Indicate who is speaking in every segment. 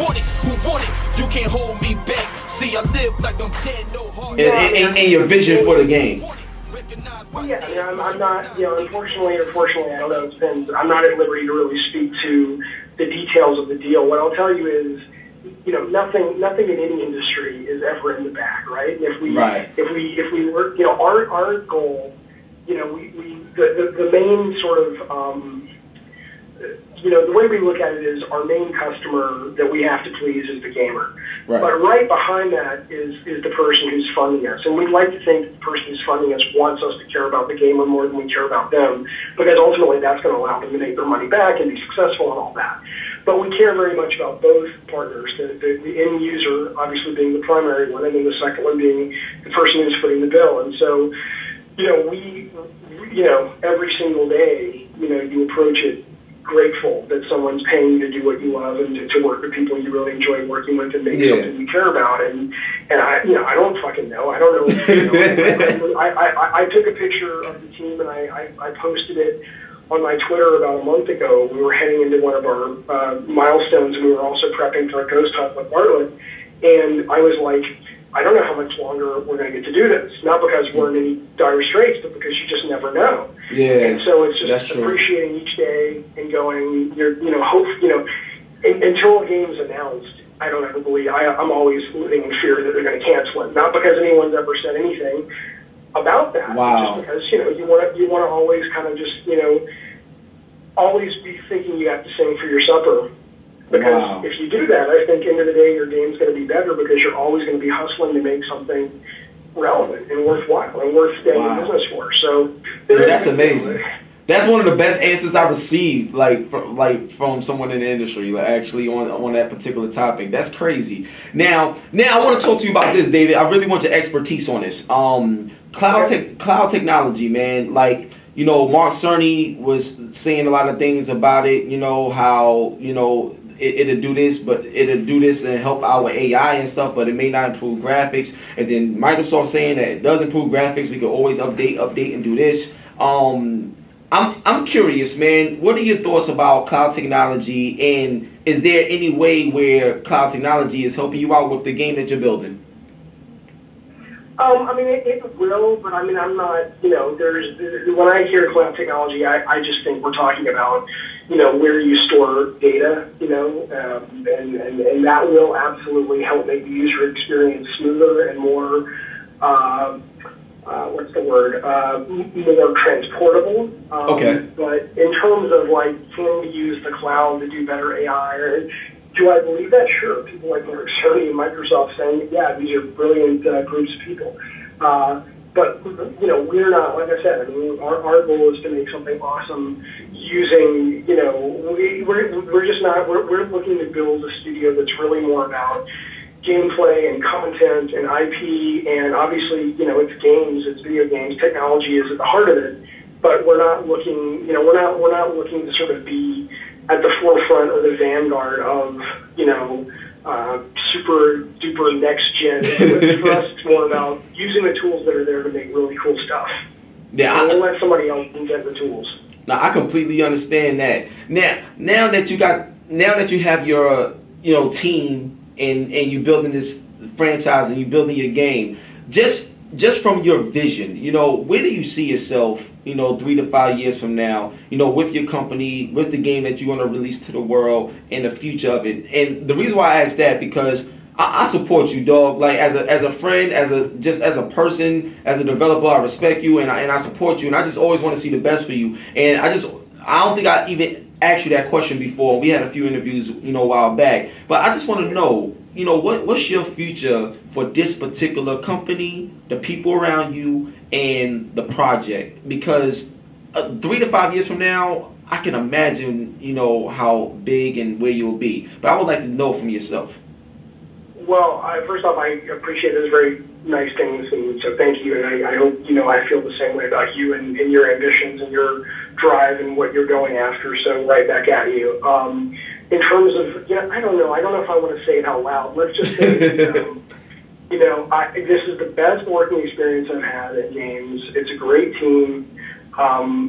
Speaker 1: want it, who want it? You can't hold me back. See, I live like I'm dead, no heart.
Speaker 2: And your vision for the game.
Speaker 3: Well, yeah, I mean, I'm not, you know, unfortunately or fortunately, I don't know, I'm not at liberty to really speak to the details of the deal. What I'll tell you is, you know, nothing in any industry is ever in the bag, right? And if we work, you know, our goal, you know, the main sort of, you know, the way we look at it is our main customer that we have to please is the gamer. Right. But right behind that is the person who's funding us. And we'd like to think the person who's funding us wants us to care about the gamer more than we care about them, because ultimately that's going to allow them to make their money back and be successful and all that. But we care very much about both partners, the end user obviously being the primary one, and then the second one being the person who's footing the bill. And so, you know, you know, every single day, you know, you approach it grateful that someone's paying you to do what you love and to work with people you really enjoy working with and make something you care about. And I, you know, I don't fucking know. I don't know. You know, I took a picture of the team and I posted it on my Twitter about a month ago. We were heading into one of our milestones, and we were also prepping for a ghost hunt with Bartlett. And I was like, I don't know how much longer we're going to get to do this. Not because we're in any dire straits, but because you just never know. Yeah. And so it's just appreciating each day and going, you know, hope, you know, until a game's announced, I don't ever believe, I'm always living in fear that they're going to cancel it. Not because anyone's ever said anything about that. Wow. Just because, you know, you want to always kind of just, you know, always be thinking you have to sing for your supper. Because if you do that, I think end of the day your game's going to be better, because you're always going to be hustling to make something relevant and worthwhile and worth staying in business for. So
Speaker 2: that's amazing. That's one of the best answers I received, from someone in the industry, like actually on that particular topic. That's crazy. Now I want to talk to you about this, David. I really want your expertise on this. Cloud technology, man. Like, you know, Mark Cerny was saying a lot of things about it. You know how, you know, it'll do this, but it'll do this and help our AI and stuff, but it may not improve graphics. And then Microsoft saying that it does improve graphics. We can always update and do this. I'm curious, man. What are your thoughts about cloud technology, and is there any way where cloud technology is helping you out with the game that you're building?
Speaker 3: I mean, it will, but I mean, I'm not, you know, when I hear cloud technology, I just think we're talking about, you know, where you store data, you know, and that will absolutely help make the user experience smoother and more, what's the word, more transportable. But in terms of, like, can we use the cloud to do better AI, do I believe that? Sure. People like Mark Cerny and Microsoft saying, yeah, these are brilliant groups of people. But, you know, we're not, like I said, I mean, our goal is to make something awesome using, you know, we're just not, we're looking to build a studio that's really more about gameplay and content and IP, and obviously, you know, it's games, it's video games, technology is at the heart of it, but we're not looking, you know, we're not looking to sort of be at the forefront or the vanguard of, you know, super duper next gen. For us, it's more about using the tools that are there to make really cool stuff. Yeah, we'll let somebody else invent the tools.
Speaker 2: Now, I completely understand that. Now that you have your, you know, team and you're building this franchise and you're building your game, just from your vision, you know, where do you see yourself, you know, 3 to 5 years from now, you know, with your company, with the game that you want to release to the world, and the future of it? And the reason why I ask that, because I support you, dog. Like, as a friend, as a person, as a developer, I respect you and I support you, and I just always want to see the best for you. And I don't think I even asked you that question before. We had a few interviews, you know, a while back, but I just want to know, you know, what's your future for this particular company, the people around you, and the project? Because 3 to 5 years from now, I can imagine, you know, how big and where you'll be. But I would like to know from yourself.
Speaker 3: Well, first off, I appreciate those very nice things, and so thank you. And I hope, you know, I feel the same way about you and your ambitions and your drive and what you're going after. So right back at you. In terms of, you know, I don't know if I want to say it out loud. Let's just say, you know, this is the best working experience I've had at games. It's a great team.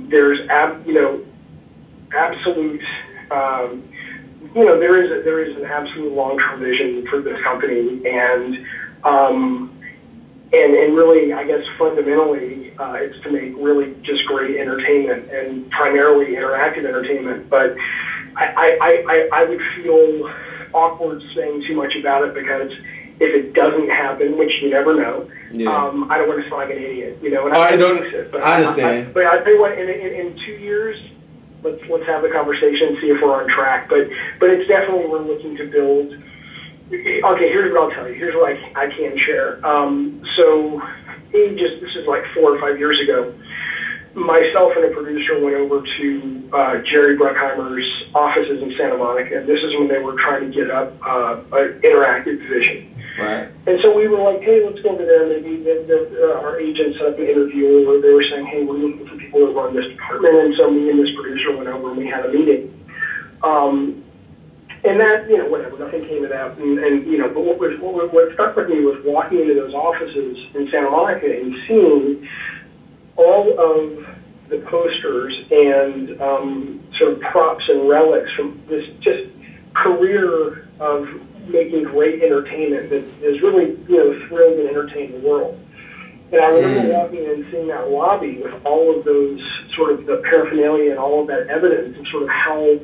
Speaker 3: There's, you know, absolute there is an absolute long-term vision for this company, and really, I guess fundamentally, it's to make really just great entertainment and primarily interactive entertainment. But I would feel awkward saying too much about it, because if it doesn't happen, which you never know, I don't want to sound like an idiot, And
Speaker 2: I understand.
Speaker 3: But I tell you what, in 2 years, let's have the conversation, see if we're on track. But it's definitely, we're looking to build. Okay, here's what I'll tell you. Here's what I can share. So, this is like 4 or 5 years ago. Myself and a producer went over to Jerry Bruckheimer's offices in Santa Monica, and this is when they were trying to get up an interactive division.
Speaker 2: Right.
Speaker 3: And so we were like, hey, let's go over there. Maybe our agent set up an interview where they were saying, hey, we're looking for people to run this department. And so me and this producer went over and we had a meeting. And that, whatever, nothing came of that. But what stuck with me was walking into those offices in Santa Monica and seeing all of the posters and sort of props and relics from this just career of making great entertainment that has really, thrilled and entertained the world. And I remember walking in and seeing that lobby with all of those sort of the paraphernalia and all of that evidence and sort of how,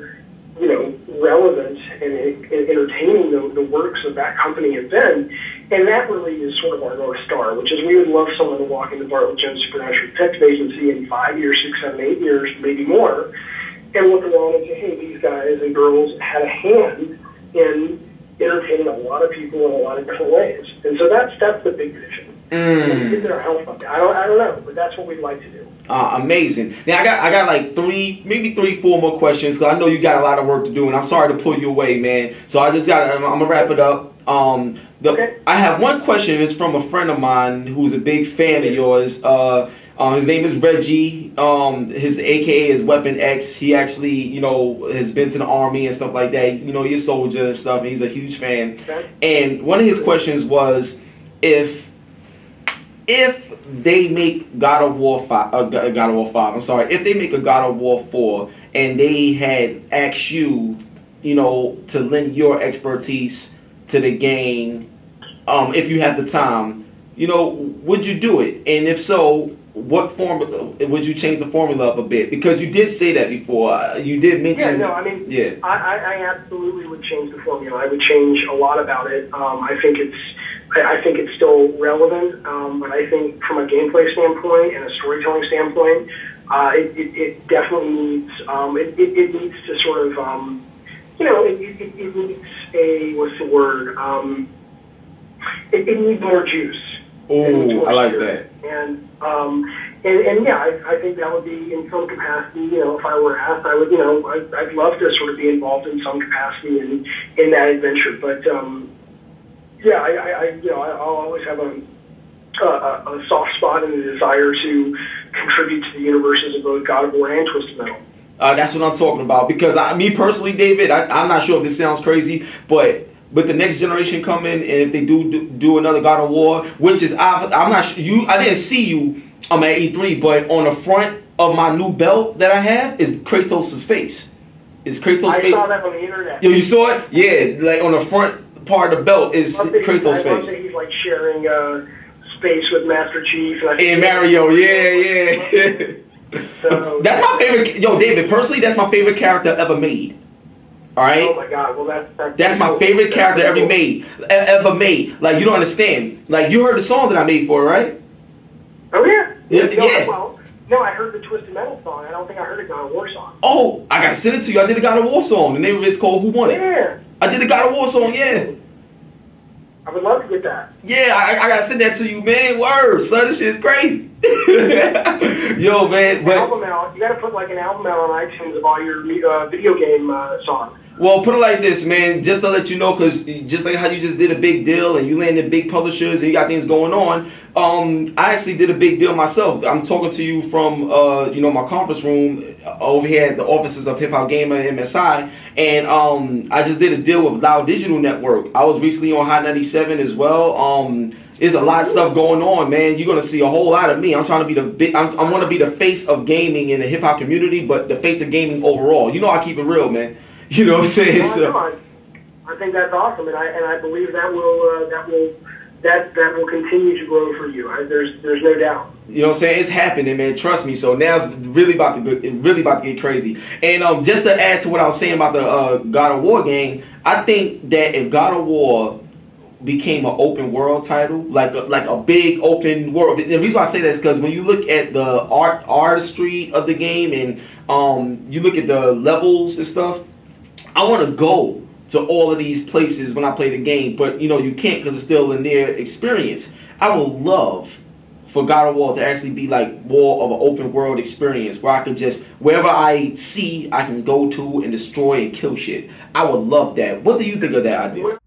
Speaker 3: relevant and entertaining the works of that company have been. And that really is sort of our North Star, which is we would love someone to walk into Bartlett Jones Supernatural Detective Agency in 5 years, 6, 7, 8 years, maybe more, and look around and say, hey, these guys and girls had a hand in entertaining a lot of people in a lot of different ways. And so that's the big vision. Get there, I don't know, but that's what we'd like to do.
Speaker 2: Amazing. Now I got like 3, 4 more questions, because I know you got a lot of work to do, and I'm sorry to pull you away, man. So I'm gonna wrap it up.
Speaker 3: Okay.
Speaker 2: I have one question. It's from a friend of mine who's a big fan of yours. His name is Reggie. His AKA is Weapon X. He actually, has been to the Army and stuff like that. He's a soldier and stuff, and he's a huge fan.
Speaker 3: Okay.
Speaker 2: And one of his questions was, if they make God of War 5, I'm sorry, if they make a God of War 4 and they had asked you, to lend your expertise to the game, if you have the time, would you do it? And if so, what form would you change the formula up a bit? Because you did say that before. You did mention.
Speaker 3: I absolutely would change the formula. I would change a lot about it. I think it's still relevant, but I think from a gameplay standpoint and a storytelling standpoint, it definitely needs it needs to sort of it needs a, what's the word? It needs more juice.
Speaker 2: Oh, I like that.
Speaker 3: And yeah, I think that would be in some capacity. If I were asked, I would. I'd love to sort of be involved in some capacity in that adventure. But yeah, I'll always have a soft spot and a desire to contribute to the universes of both God of War and Twisted Metal.
Speaker 2: That's what I'm talking about. Because me personally, David, I'm not sure if this sounds crazy, but with the next generation coming, and if they do another God of War, which is I'm not sure I didn't see you at E3, but on the front of my new belt that I have is Kratos' face. Is Kratos' face?
Speaker 3: I saw that on the internet.
Speaker 2: Yo, you saw it? Yeah, like on the front part of the belt is Kratos' face.
Speaker 3: I love that he's like sharing space with Master Chief
Speaker 2: and Mario. Yeah.
Speaker 3: So,
Speaker 2: that's my favorite. Yo, David, personally, that's my favorite character ever made. All right.
Speaker 3: Oh my God! Well,
Speaker 2: that's my favorite character ever made. Like, you don't understand. Like, you heard the song that I made for it, right?
Speaker 3: Oh yeah.
Speaker 2: Yeah.
Speaker 3: Well, no, I heard the Twisted Metal song. I don't think I heard a God of War song.
Speaker 2: Oh, I gotta send it to you. I did a God of War song. The name of it's called "Who Won It."
Speaker 3: Yeah.
Speaker 2: I did a God of War song. Yeah.
Speaker 3: I would love to get that.
Speaker 2: Yeah, I gotta send that to you, man. Word, son, this shit's crazy. Yo, man. But
Speaker 3: album out. You gotta put like an album out on iTunes of all your video game songs.
Speaker 2: Well, put it like this, man, just to let you know, because just like how you just did a big deal and you landed big publishers and you got things going on, I actually did a big deal myself. I'm talking to you from, my conference room over here at the offices of Hip Hop Gamer and MSI, and I just did a deal with Loud Digital Network. I was recently on Hot 97 as well. There's a lot of stuff going on, man. You're gonna see a whole lot of me. I'm trying to be I want to be the face of gaming in the hip hop community, but the face of gaming overall. I keep it real, man. You know what I'm saying?
Speaker 3: I think that's awesome, and I believe that will continue to grow for you. There's no doubt.
Speaker 2: You know what I'm saying? It's happening, man. Trust me. So now it's really about to get crazy. And just to add to what I was saying about the God of War game, I think that if God of War became an open world title, like a big open world. The reason why I say that is because when you look at the artistry of the game and you look at the levels and stuff, I want to go to all of these places when I play the game, but you know you can't because it's still a near experience. I would love for God of War to actually be like more of an open world experience where I can just, wherever I see, I can go to and destroy and kill shit. I would love that. What do you think of that idea?